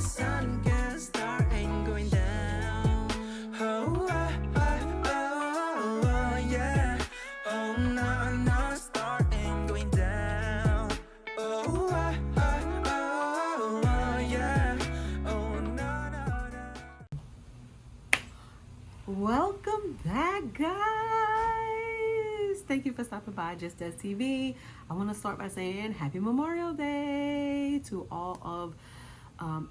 sun gets start and going down. Oh, yeah. Oh, no, no, start and going down. Oh, yeah. Oh, no, no, no. Welcome back, guys. Thank you for stopping by Just As TV. I want to start by saying Happy Memorial Day to all of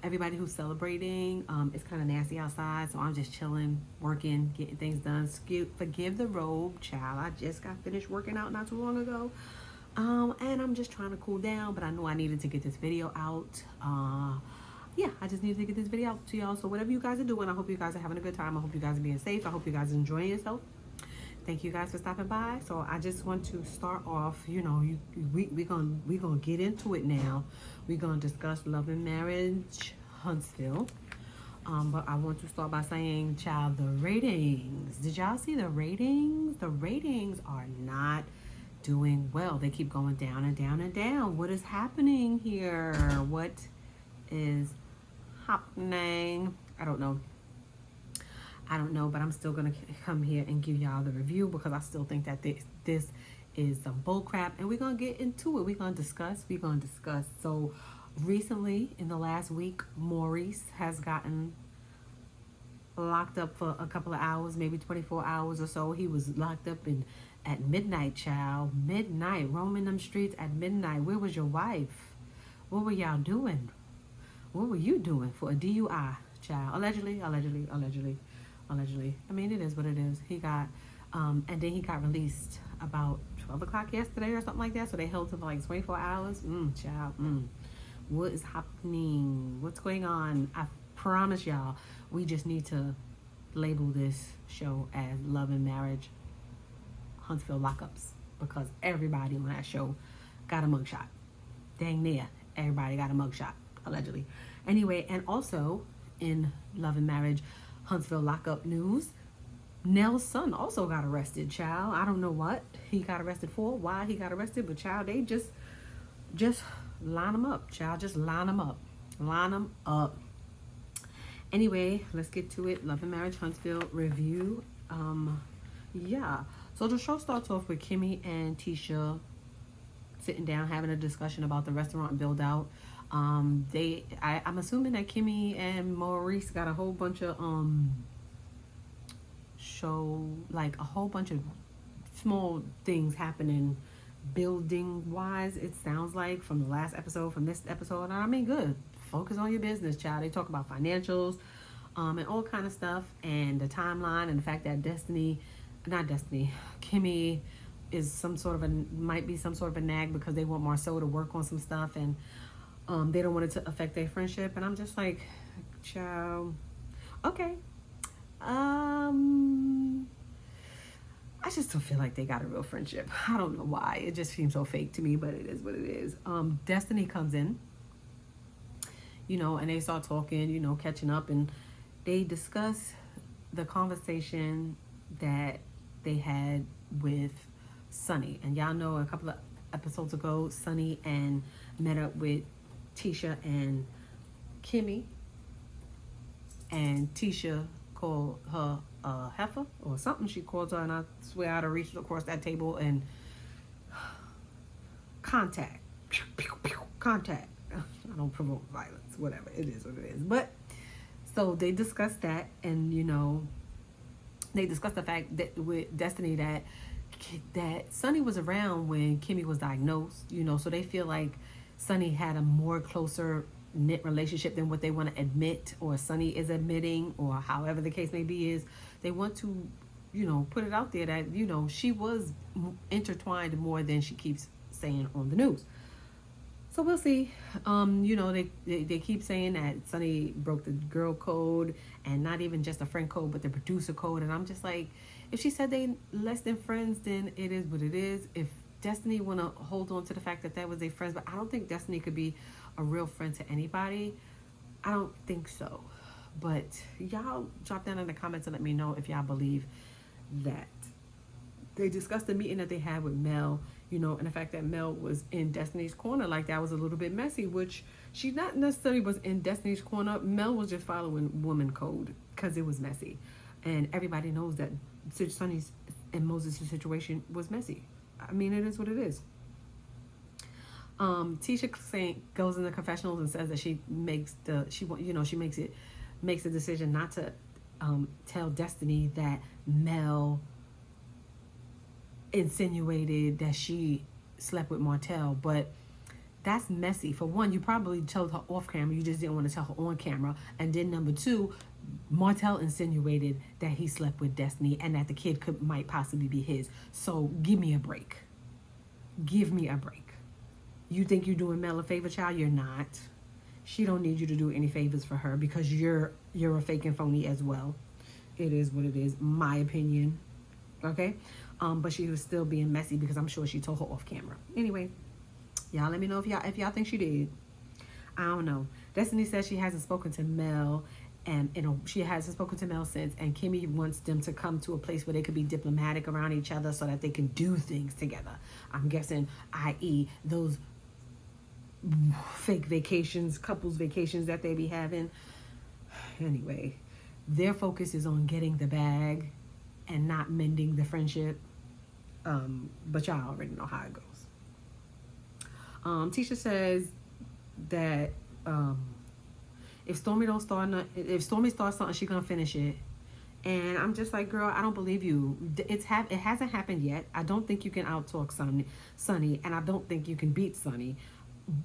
everybody who's celebrating. It's kind of nasty outside, so I'm just chilling, working, getting things done. Forgive the robe, child. I just got finished working out not too long ago. And I'm just trying to cool down, but I know I needed to get this video out. Yeah, I just needed to get this video out to y'all. So whatever you guys are doing, I hope you guys are having a good time. I hope you guys are being safe. I hope you guys are enjoying yourself. Thank you guys for stopping by. So I just want to start off, we're gonna get into it now. We're gonna discuss Love and Marriage Huntsville. But I want to start by saying, child, the ratings. Did y'all see the ratings? The ratings are not doing well. They keep going down and down and down. What is happening here? What is happening? I don't know, but I'm still gonna come here and give y'all the review because I still think that this is some bull crap, and we're gonna get into it. We're gonna discuss. So recently, in the last week, Maurice has gotten locked up for a couple of hours, maybe 24 hours or so. He was locked up at midnight, child. Midnight, roaming them streets at midnight. Where was your wife? What were y'all doing? What were you doing for a DUI, child? Allegedly. I mean, it is what it is. He got, and then he got released about 12 o'clock yesterday or something like that. So they held him for like 24 hours. Child. What is happening? What's going on? I promise y'all, we just need to label this show as Love and Marriage Huntsville Lockups, because everybody on that show got a mugshot. Dang near everybody got a mugshot, allegedly. Anyway, and also in Love and Marriage Huntsville lockup news, Nell's son also got arrested, child. I don't know what he got arrested for, why he got arrested, but child, they just line him up, child. Just line him up. Anyway, let's get to it. Love and Marriage Huntsville review. Yeah. So the show starts off with Kimmy and Tisha sitting down having a discussion about the restaurant build out. I'm assuming that Kimmy and Maurice got a whole bunch of a whole bunch of small things happening building wise, it sounds like, from the last episode, from this episode. And I mean, good, focus on your business, child. They talk about financials and all kind of stuff, and the timeline, and the fact that Kimmy is might be some sort of a nag because they want Marcel to work on some stuff, and they don't want it to affect their friendship. And I'm just like, child, okay. I just don't feel like they got a real friendship. I don't know why. It just seems so fake to me, but it is what it is. Destiny comes in, and they start talking, catching up, and they discuss the conversation that they had with Sunny. And y'all know a couple of episodes ago, Sunny and met up with Tisha and Kimmy, and Tisha called her a heifer or something. She called her, and I swear I'd have reached across that table and contact. I don't promote violence, whatever. It is what it is. But so they discussed that, and they discussed the fact that with Destiny that Sunny was around when Kimmy was diagnosed, so they feel like Sunny had a more closer knit relationship than what they want to admit, or Sunny is admitting, or however the case may be. Is they want to put it out there that she was intertwined more than she keeps saying on the news. So we'll see. They keep saying that Sunny broke the girl code, and not even just a friend code, but the producer code. And I'm just like, if she said they less than friends, then it is what it is. If Destiny want to hold on to the fact that was their friends, but I don't think Destiny could be a real friend to anybody. I don't think so. But y'all drop down in the comments and let me know if y'all believe that. They discussed the meeting that they had with Mel And the fact that Mel was in Destiny's corner, like, that was a little bit messy, which she not necessarily was in Destiny's corner. Mel was just following woman code because it was messy. And everybody knows that Sonny's and Moses' situation was messy. I mean, it is what it is. Tisha goes in the confessionals and says that she makes a decision not to tell Destiny that Mel insinuated that she slept with Martell, but that's messy. For one, you probably told her off camera, you just didn't want to tell her on camera. And then number two, Martell insinuated that he slept with Destiny and that the kid might possibly be his. So give me a break. Give me a break. You think you're doing Mel a favor, child? You're not. She don't need you to do any favors for her because you're a fake and phony as well. It is what it is, my opinion. Okay? But she was still being messy because I'm sure she told her off camera. Anyway, y'all let me know if y'all think she did. I don't know. Destiny says she hasn't spoken to Mel, and she hasn't spoken to Mel since, and Kimmy wants them to come to a place where they could be diplomatic around each other so that they can do things together. I'm guessing, i.e., those fake vacations, couples vacations that they be having. Anyway, their focus is on getting the bag and not mending the friendship. But y'all already know how it goes. Tisha says that if Stormy starts something, she gonna finish it. And I'm just like, girl, I don't believe you. It hasn't happened yet. I don't think you can out-talk Sonny, and I don't think you can beat Sonny.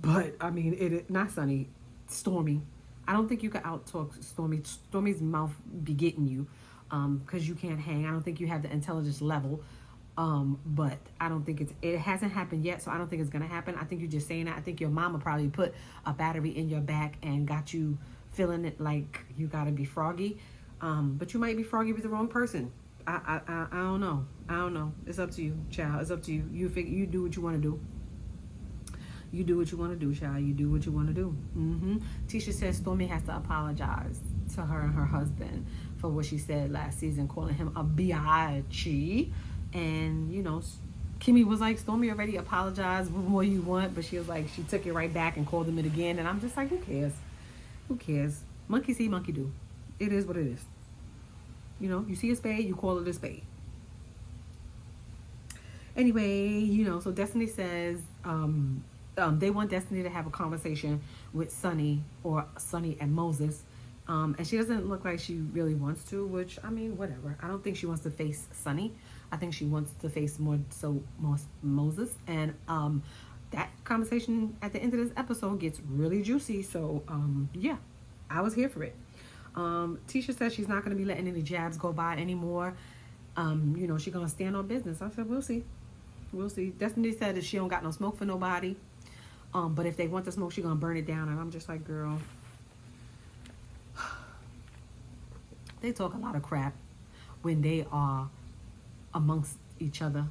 But I mean, not Sonny, Stormy. I don't think you can out-talk Stormy. Stormy's mouth be getting you, because you can't hang. I don't think you have the intelligence level. But I don't think it hasn't happened yet, so I don't think it's gonna happen. I think you're just saying that. I think your mama probably put a battery in your back and got you feeling it like you gotta be froggy. But you might be froggy with the wrong person. I don't know. I don't know. It's up to you, child. It's up to you. You do what you want to do. You do what you want to do, child. You do what you want to do. Tisha says Stormy has to apologize to her and her husband for what she said last season, calling him a biatch. And, Kimmy was like, Stormy already apologized. What more you want? But she was like, she took it right back and called him it again. And I'm just like, who cares? Who cares? Monkey see, monkey do. It is what it is. You see a spade, you call it a spade. Anyway, so Destiny says they want Destiny to have a conversation with Sonny and Moses. And she doesn't look like she really wants to, which, I mean, whatever. I don't think she wants to face Sonny. I think she wants to face more Moses. And that conversation at the end of this episode gets really juicy. So, yeah, I was here for it. Tisha says she's not going to be letting any jabs go by anymore. She's going to stand on business. I said, we'll see. We'll see. Destiny said that she don't got no smoke for nobody. But if they want the smoke, she's going to burn it down. And I'm just like, girl, they talk a lot of crap when they are amongst each other.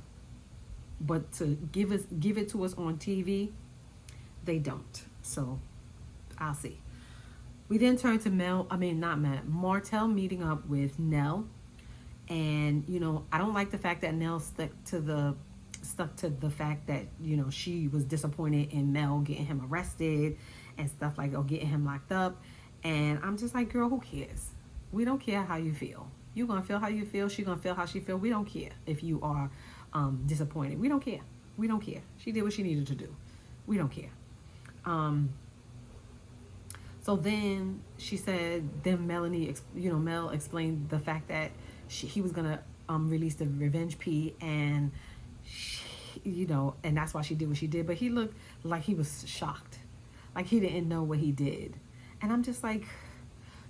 But to give it to us on TV, they don't. So I'll see. We then turn to Martell meeting up with Nell. And, I don't like the fact that Nell stuck to the fact that, she was disappointed in Mel getting him arrested and stuff like, or getting him locked up. And I'm just like, girl, who cares? We don't care how you feel. You're going to feel how you feel. She's going to feel how she feel. We don't care if you are disappointed. We don't care. We don't care. She did what she needed to do. We don't care. So then she said, then Mel explained the fact that he was going to release the revenge P, and and that's why she did what she did. But he looked like he was shocked. Like he didn't know what he did. And I'm just like,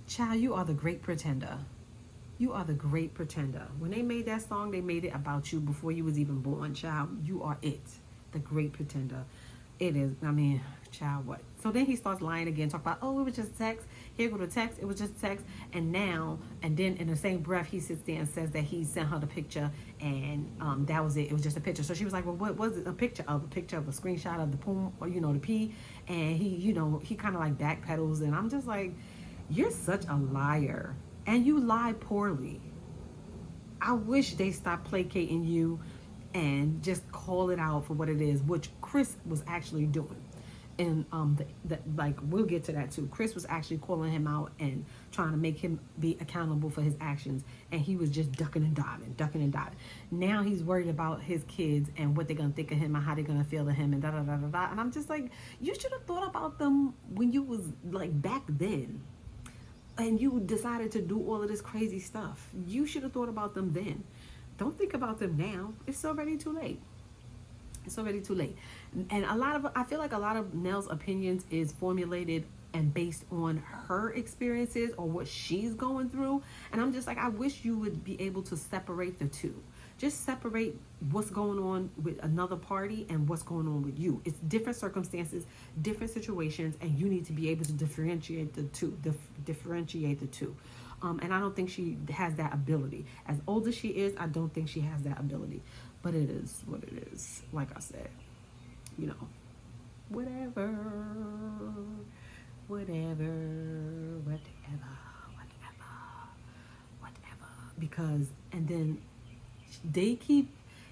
child, you are the great pretender. You are the great pretender. When they made that song, they made it about you before you was even born, child. You are it. The great pretender. It is. Child, what? So then he starts lying again, talk about, oh, it was just text. Here go the text. It was just text. And then in the same breath, he sits there and says that he sent her the picture, and that was it. It was just a picture. So she was like, well, what was it? A picture of a screenshot of the poem, or the P. And he kind of like backpedals, and I'm just like, you're such a liar, and you lie poorly. I wish they stopped placating you and just call it out for what it is, which Chris was actually doing. And like, we'll get to that too. Chris was actually calling him out and trying to make him be accountable for his actions, and he was just ducking and diving. Now he's worried about his kids and what they're gonna think of him and how they're gonna feel to him and da da da da da. And I'm just like, you should have thought about them when you was like back then, and you decided to do all of this crazy stuff. You should have thought about them then. Don't think about them now. It's already too late. It's already too late. And I feel like a lot of Nell's opinions is formulated and based on her experiences or what she's going through. And I'm just like, I wish you would be able to separate the two. Just separate what's going on with another party and what's going on with you. It's different circumstances, different situations, and you need to be able to differentiate the two. And I don't think she has that ability. As old as she is, I don't think she has that ability. But it is what it is. Like I said, you know, whatever. Because, and then they keep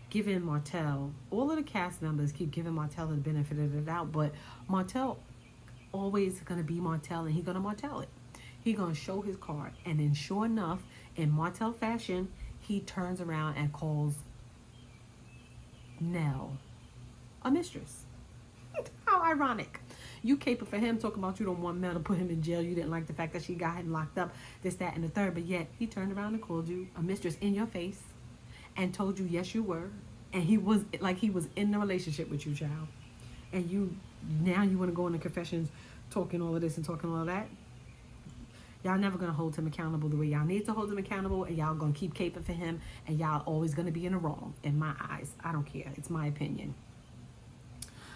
giving Martell, all of the cast members keep giving Martell the benefit of the doubt, but Martell always going to be Martell, and he's going to Martell it. He's going to show his card, and then sure enough, in Martell fashion, he turns around and calls Nell a mistress. How ironic. You caper for him, talking about you don't want Mel to put him in jail. You didn't like the fact that she got him locked up, this, that, and the third. But yet, he turned around and called you a mistress in your face and told you, yes, you were. And he was in the relationship with you, child. And now you want to go into confessions talking all of this and talking all of that. Y'all never going to hold him accountable the way y'all need to hold him accountable, and y'all going to keep caping for him, and y'all always going to be in the wrong, in my eyes. I don't care. It's my opinion.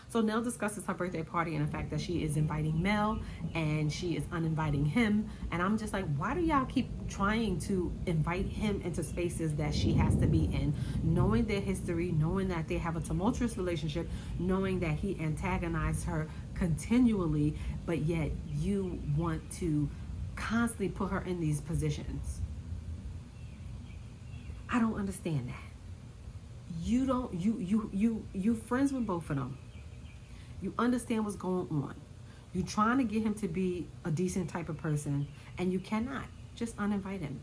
So Nell discusses her birthday party and the fact that she is inviting Mel and she is uninviting him. And I'm just like, why do y'all keep trying to invite him into spaces that she has to be in, knowing their history, knowing that they have a tumultuous relationship, knowing that he antagonized her continually, but yet you want to constantly put her in these positions? I don't understand that. You friends with both of them. You understand what's going on. You're trying to get him to be a decent type of person, and you cannot. Just uninvite him.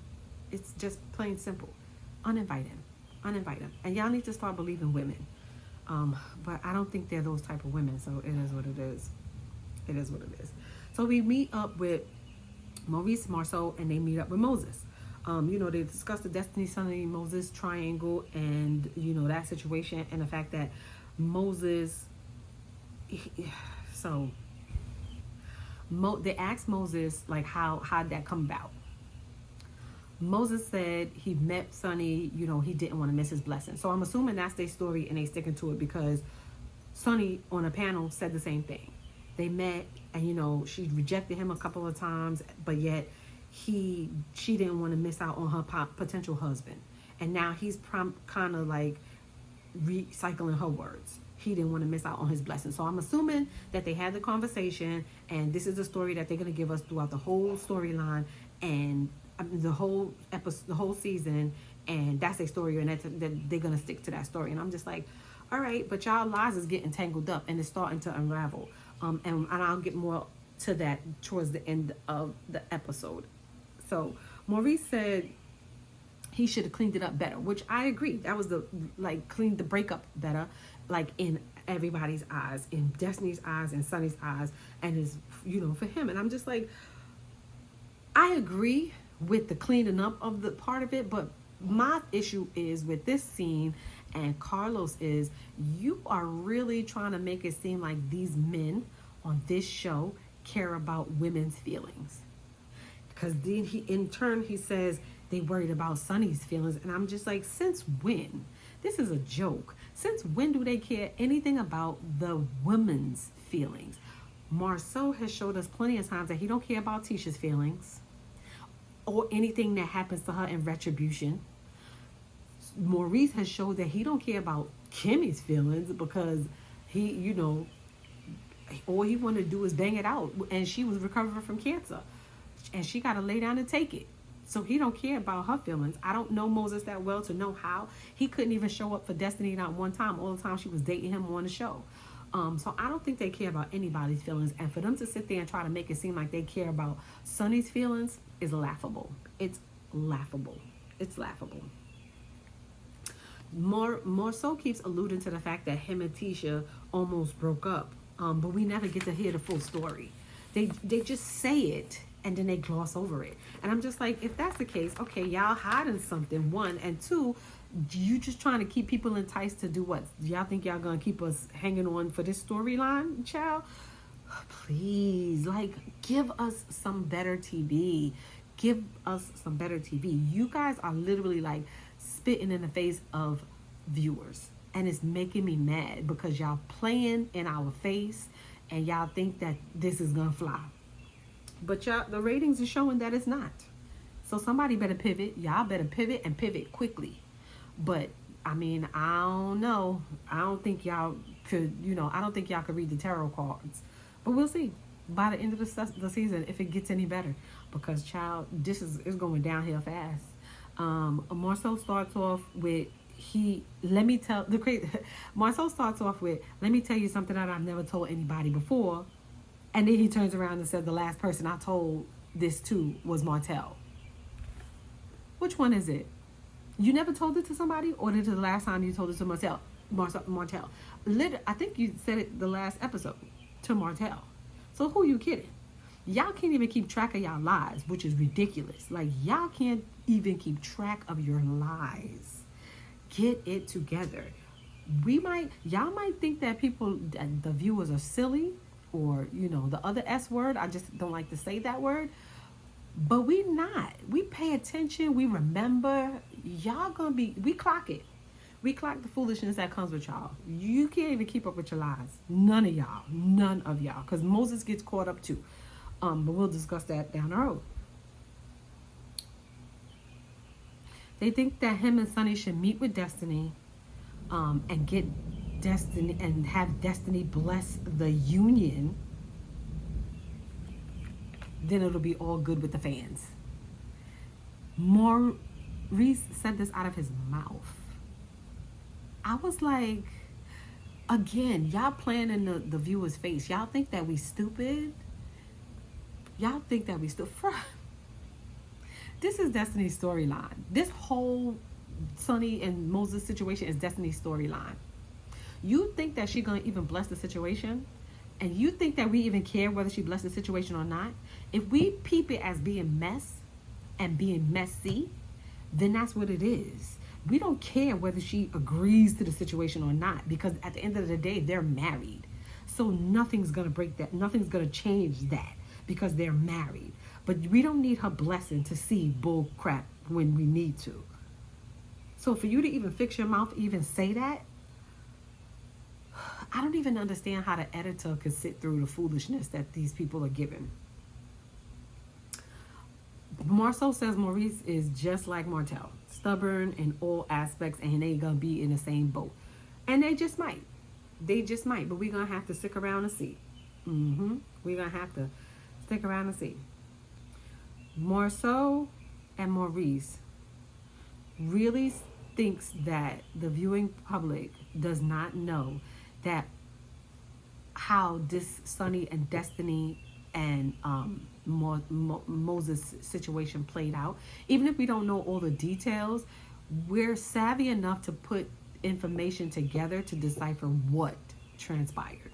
It's just plain simple. Uninvite him. And y'all need to start believing women. But I don't think they're those type of women, so it is what it is. It is what it is. So we meet up with Maurice, Marceau, and they meet up with Moses. They discuss the Destiny, Sunny, Moses triangle, and, that situation, and the fact that Moses... they asked Moses, like, how'd that come about? Moses said he met Sonny, he didn't want to miss his blessing. So I'm assuming that's their story and they sticking to it, because Sonny on a panel said the same thing. They met, and she rejected him a couple of times, but yet she didn't want to miss out on her potential husband. And now he's kind of like recycling her words. He didn't want to miss out on his blessing. So I'm assuming that they had the conversation, and this is the story that they're going to give us throughout the whole storyline and the whole episode, the whole season, and that's their story, and that they're going to stick to that story. And I'm just like, all right, but y'all lies is getting tangled up and it's starting to unravel. And I'll get more to that towards the end of the episode. So Maurice said he should have cleaned it up better, which I agree. That was cleaned the breakup better, like in everybody's eyes, in Destiny's eyes, in Sunny's eyes, and is for him. And I'm just like, I agree with the cleaning up of the part of it, but my issue is with this scene and Carlos is, you are really trying to make it seem like these men on this show care about women's feelings. Because then he says they worried about Sonny's feelings, and I'm just like, since when? This is a joke. Since when do they care anything about the women's feelings? Marceau has showed us plenty of times that he don't care about Tisha's feelings or anything that happens to her in retribution. Maurice has showed that he don't care about Kimmy's feelings because he, all he wanted to do is bang it out, and she was recovering from cancer, and she got to lay down and take it. So he don't care about her feelings. I don't know Moses that well to know how. He couldn't even show up for Destiny not one time. All the time she was dating him on the show. So I don't think they care about anybody's feelings. And for them to sit there and try to make it seem like they care about Sonny's feelings is laughable. It's laughable. It's laughable. More so keeps alluding to the fact that him and Tisha almost broke up. But we never get to hear the full story. They just say it and then they gloss over it. And I'm just like, if that's the case, okay, y'all hiding something, one. And two, you just trying to keep people enticed to do what? Y'all think y'all gonna keep us hanging on for this storyline, child? Please, like, give us some better TV. Give us some better TV. You guys are literally like spitting in the face of viewers. And it's making me mad because y'all playing in our face and y'all think that this is gonna fly. But y'all, the ratings are showing that it's not. So somebody better pivot. Y'all better pivot and pivot quickly. But I mean, I don't know. I don't think y'all could, I don't think y'all could read the tarot cards. But we'll see by the end of the season if it gets any better. Because, child, this is going downhill fast. Marcel starts off with Marcel starts off with, let me tell you something that I've never told anybody before. And then he turns around and says the last person I told this to was Martell. Which one is it? You never told it to somebody, or did it the last time you told it to Martell? I think you said it the last episode to Martell. So who you kidding? Y'all can't even keep track of y'all lies, which is ridiculous. Like, y'all can't even keep track of your lies. Get it together. Y'all might think that the viewers are silly, or, the other S word. I just don't like to say that word. But we not. We pay attention. We remember. We clock it. We clock the foolishness that comes with y'all. You can't even keep up with your lies. None of y'all. None of y'all. Because Moses gets caught up too. But we'll discuss that down the road. They think that him and Sonny should meet with Destiny and get Destiny and have Destiny bless the union. Then it'll be all good with the fans. Maurice said this out of his mouth. I was like, again, y'all playing in the viewer's face. Y'all think that we stupid? Y'all think that we stupid? This is Destiny's storyline. This whole Sonny and Moses situation is Destiny's storyline. You think that she's going to even bless the situation? And you think that we even care whether she blessed the situation or not? If we peep it as being mess and being messy, then that's what it is. We don't care whether she agrees to the situation or not, because at the end of the day, they're married. So nothing's going to break that. Nothing's going to change that because they're married. But we don't need her blessing to see bull crap when we need to. So for you to even fix your mouth, even say that, I don't even understand how the editor could sit through the foolishness that these people are giving. Marceau says Maurice is just like Martell, stubborn in all aspects, and they gonna be in the same boat. And they just might. But we're gonna have to stick around and see. We're gonna have to stick around and see. Marceau and Maurice really thinks that the viewing public does not know that how this Sonny and Destiny and Moses situation played out. Even if we don't know all the details, we're savvy enough to put information together to decipher what transpired.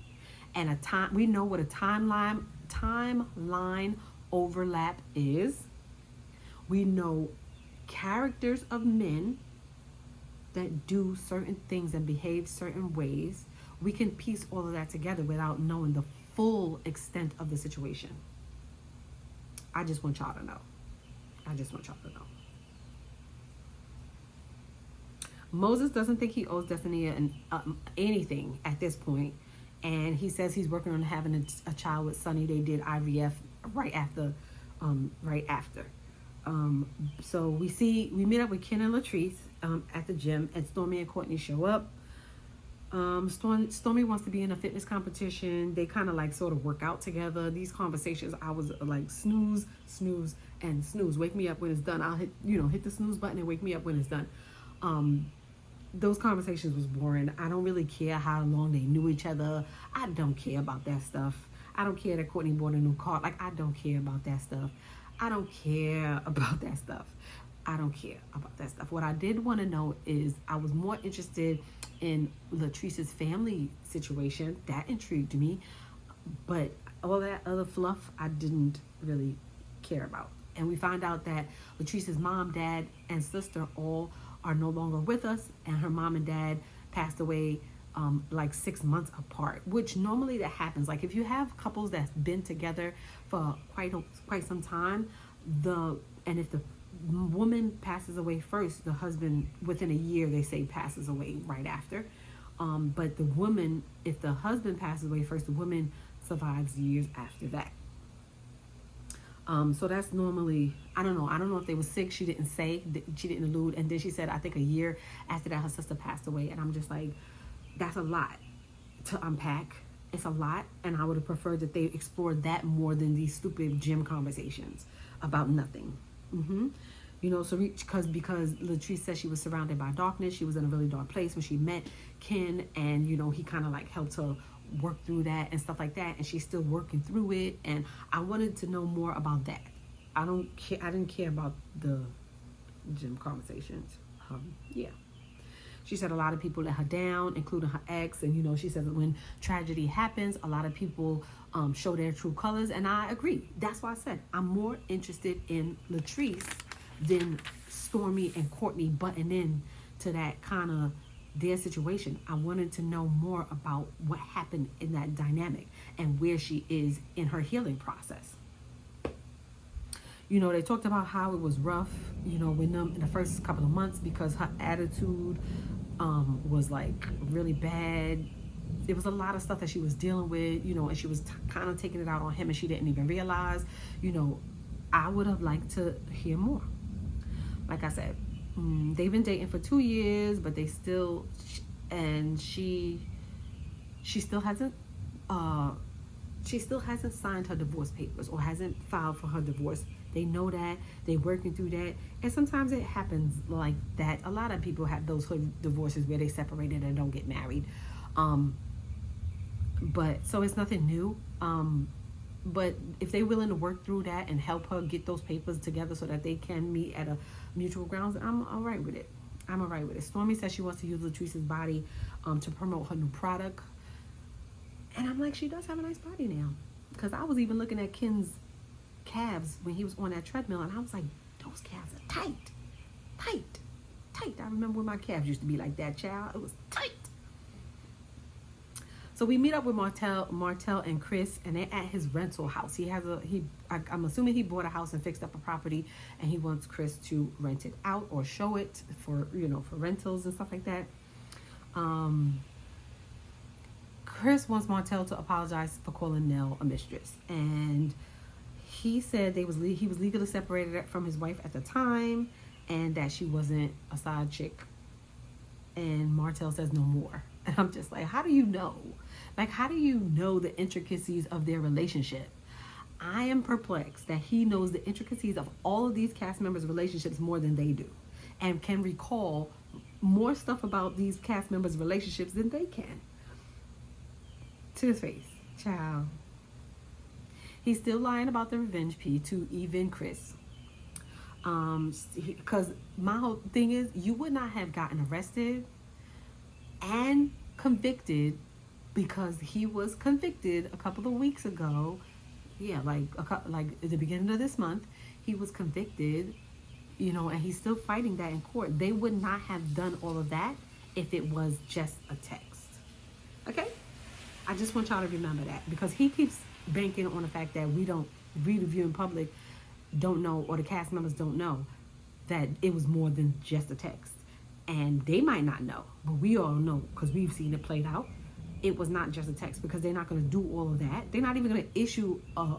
And we know what a timeline overlap is. We know characters of men that do certain things and behave certain ways. We can piece all of that together without knowing the full extent of the situation. I just want y'all to know. Moses doesn't think he owes Destiny anything at this point, and he says he's working on having a child with Sonny. They did IVF right after. So we meet up with Ken and Latrice at the gym, and Stormy and Courtney show up. Stormy wants to be in a fitness competition. They kind of like sort of work out together. These conversations, I was like snooze, snooze, and snooze. Wake me up when it's done. I'll hit the snooze button and wake me up when it's done. Those conversations was boring. I don't really care how long they knew each other. I don't care about that stuff. I don't care that Courtney bought a new car. Like, I don't care about that stuff. I don't care about that stuff. I don't care about that stuff. What I did want to know is I was more interested in Latrice's family situation. That intrigued me. But all that other fluff, I didn't really care about. And we find out that Latrice's mom, dad, and sister all are no longer with us. And her mom and dad passed away like 6 months apart, which normally that happens. Like, if you have couples that's been together for quite some time, and if the woman passes away first, the husband within a year, they say, passes away right after. But the woman, if the husband passes away first, the woman survives years after that. So that's normally, I don't know if they were sick. She didn't say, she didn't allude. And then she said, I think a year after that, her sister passed away. And I'm just like, that's a lot to unpack. It's a lot. And I would have preferred that they explored that more than these stupid gym conversations about nothing. So because Latrice said she was surrounded by darkness, she was in a really dark place when she met Ken, and he kind of like helped her work through that and stuff like that, and she's still working through it. And I wanted to know more about that. I didn't care about the gym conversations. She said a lot of people let her down, including her ex. And, she said that when tragedy happens, a lot of people show their true colors. And I agree. That's why I said I'm more interested in Latrice than Stormy and Courtney butting in to that kind of their situation. I wanted to know more about what happened in that dynamic and where she is in her healing process. They talked about how it was rough, with them in the first couple of months because her attitude was like really bad. There was a lot of stuff that she was dealing with, and she was kind of taking it out on him, and she didn't even realize. I would have liked to hear more. Like I said, they've been dating for 2 years, but they still, and she still hasn't signed her divorce papers or hasn't filed for her divorce. They know that. They're working through that. And sometimes it happens like that. A lot of people have those hood divorces where they separated and don't get married. But so it's nothing new. But if they're willing to work through that and help her get those papers together so that they can meet at a mutual grounds, I'm all right with it. Stormy says she wants to use Latrice's body to promote her new product. And I'm like, she does have a nice body now. Because I was even looking at Ken's calves when he was on that treadmill, and I was like, those calves are tight. I remember when my calves used to be like that, child. It was tight. So we meet up with Martell and Chris, and they're at his rental house. I'm assuming he bought a house and fixed up a property, and he wants Chris to rent it out or show it for rentals and stuff like that. Chris wants Martell to apologize for calling Nell a mistress, and he said he was legally separated from his wife at the time, and that she wasn't a side chick. And Martell says no more. And I'm just like, how do you know? Like, how do you know the intricacies of their relationship? I am perplexed that he knows the intricacies of all of these cast members' relationships more than they do, and can recall more stuff about these cast members' relationships than they can. To his face, child. He's still lying about the revenge P to even Chris. Because my whole thing is, you would not have gotten arrested and convicted, because he was convicted a couple of weeks ago. Yeah, like at the beginning of this month, he was convicted, and he's still fighting that in court. They would not have done all of that if it was just a text. Okay? I just want y'all to remember that, because he keeps banking on the fact that we the viewing public don't know, or the cast members don't know, that it was more than just a text. And they might not know, but we all know, because we've seen it played out. It was not just a text, because they're not going to do all of that. They're not even going to issue a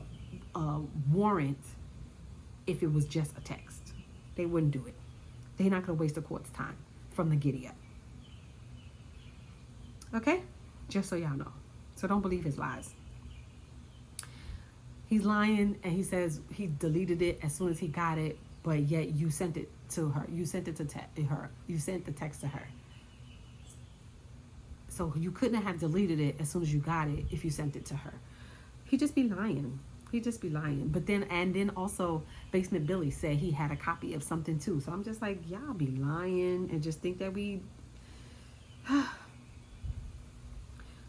warrant if it was just a text. They wouldn't do it. They're not going to waste the court's time from the giddy up. Okay? Just so y'all know. So don't believe his lies. He's lying, and he says he deleted it as soon as he got it, but yet you sent it to her. You sent it to her. You sent the text to her. So you couldn't have deleted it as soon as you got it if you sent it to her. He just be lying. He just be lying. But then also Basement Billy said he had a copy of something too. So I'm just like, y'all be lying and just think that we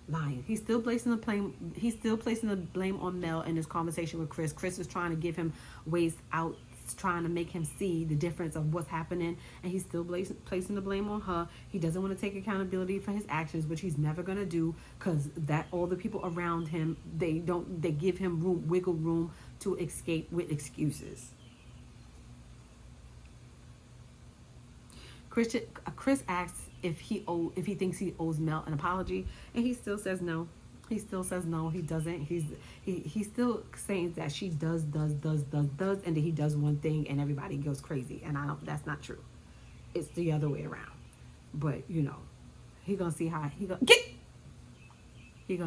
lying. He's still placing the blame. He's still placing the blame on Mel in his conversation with Chris. Chris is trying to give him ways out, trying to make him see the difference of what's happening, and he's still placing the blame on her. He doesn't want to take accountability for his actions, which he's never gonna do, because that all the people around him, they give him wiggle room to escape with excuses. Chris asks if he thinks he owes Mel an apology, and he still says no. He still says no, he doesn't. He's still saying that she does, and then he does one thing and everybody goes crazy. And that's not true. It's the other way around. But he gonna see how he gonna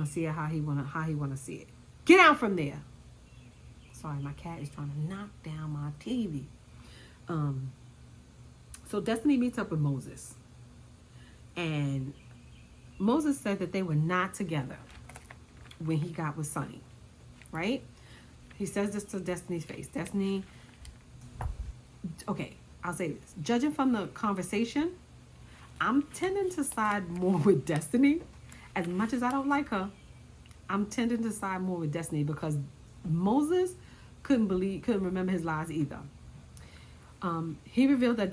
see it how he wanna see it. Get out from there. Sorry, my cat is trying to knock down my TV. So Destiny meets up with Moses. And Moses said that they were not together when he got with Sonny, right? He says this to Destiny's face. Destiny, okay, I'll say this. Judging from the conversation, I'm tending to side more with Destiny. As much as I don't like her, I'm tending to side more with Destiny, because Moses couldn't remember his lies either. He revealed that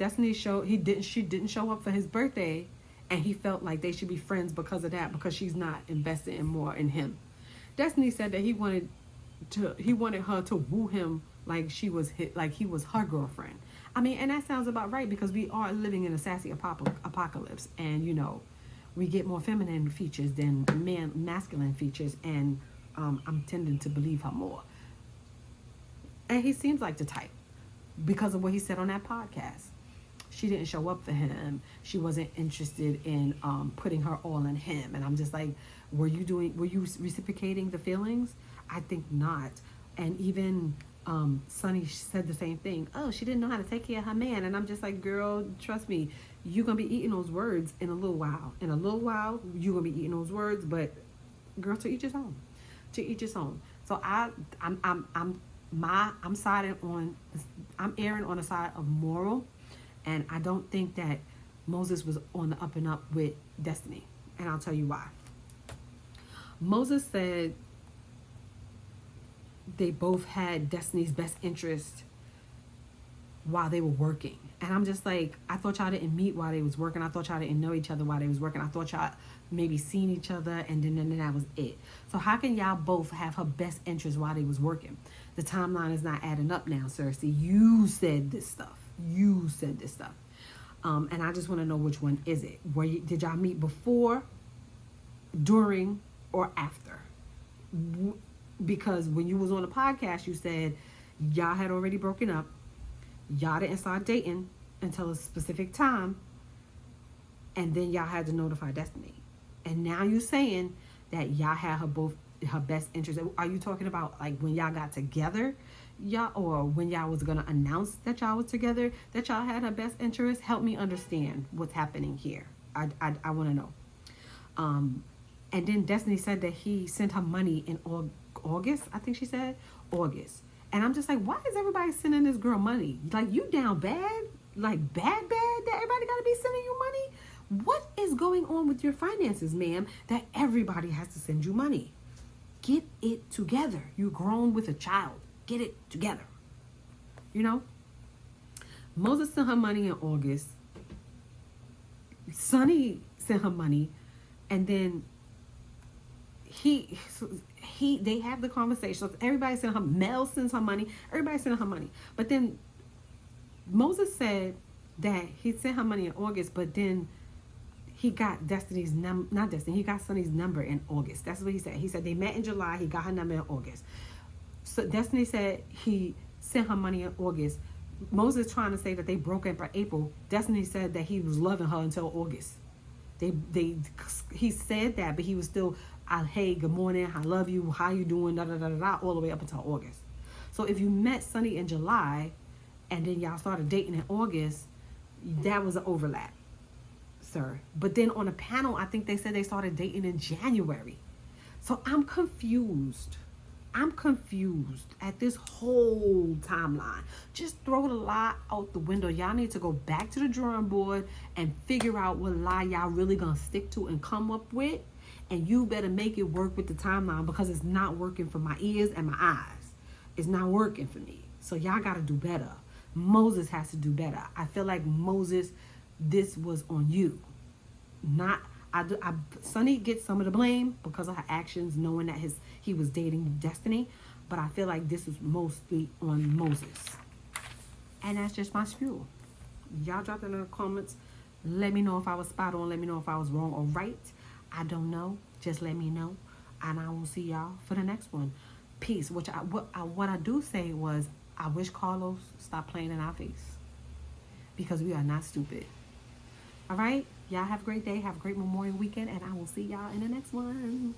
she didn't show up for his birthday, and he felt like they should be friends because of that, because she's not invested more in him. Destiny said that he wanted her to woo him like he was her girlfriend. I mean, and that sounds about right, because we are living in a sassy apocalypse, and we get more feminine features than masculine features, and I'm tending to believe her more. And he seems like the type, because of what he said on that podcast. She didn't show up for him. She wasn't interested in putting her all in him. And I'm just like, were you reciprocating the feelings? I think not. And even Sonny said the same thing. Oh, she didn't know how to take care of her man. And I'm just like, girl, trust me, you're going to be eating those words in a little while. In a little while, you're going to be eating those words. But girl, to each his own. To each his own. So I'm erring on the side of moral. And I don't think that Moses was on the up and up with Destiny. And I'll tell you why. Moses said they both had Destiny's best interest while they were working. And I'm just like, I thought y'all didn't meet while they was working. I thought y'all didn't know each other while they was working. I thought y'all maybe seen each other, and then that was it. So how can y'all both have her best interest while they was working? The timeline is not adding up now, Cersei. You said this stuff. And I just want to know, which one is it? Did y'all meet before, during, or after? Because when you was on the podcast, you said y'all had already broken up. Y'all didn't start dating until a specific time, and then y'all had to notify Destiny. And now you're saying that y'all had her best interest. Are you talking about like when y'all got together? Y'all, or when y'all was gonna announce that y'all was together, that y'all had her best interest? Help me understand what's happening here. I want to know. And then Destiny said that he sent her money in August. I think she said August. And I'm just like, why is everybody sending this girl money? Like, you down bad? Like bad that everybody gotta be sending you money? What is going on with your finances, ma'am, that everybody has to send you money? Get it together. You're grown with a child. Get it together. Moses sent her money in August. Sonny sent her money, and then they have the conversation. So everybody sent her. Mel sends her money. Everybody sent her money. But then Moses said that he sent her money in August, but then he got Destiny's he got Sonny's number in August. That's what he said. He said they met in July. He got her number in August. So Destiny said he sent her money in August. Moses trying to say that they broke up in April. Destiny said that he was loving her until August. He said that, but he was still, hey, good morning, I love you, how you doing, da da da da, all the way up until August. So if you met Sonny in July, and then y'all started dating in August, that was an overlap, sir. But then on a panel, I think they said they started dating in January. So I'm confused. I'm confused at this whole timeline. Just throw the lie out the window. Y'all need to go back to the drawing board and figure out what lie y'all really gonna stick to and come up with. And you better make it work with the timeline, because it's not working for my ears and my eyes. It's not working for me. So y'all gotta do better. Moses has to do better. I feel like Moses, this was on you. Not Sonny gets some of the blame because of her actions, knowing that he was dating Destiny, but I feel like this is mostly on Moses. And that's just my spiel. Y'all drop it in the comments. Let me know if I was spot on. Let me know if I was wrong or right. I don't know. Just let me know, and I will see y'all for the next one. Peace. What I do say was, I wish Carlos stopped playing in our face, because we are not stupid. All right? Y'all have a great day. Have a great Memorial weekend, and I will see y'all in the next one.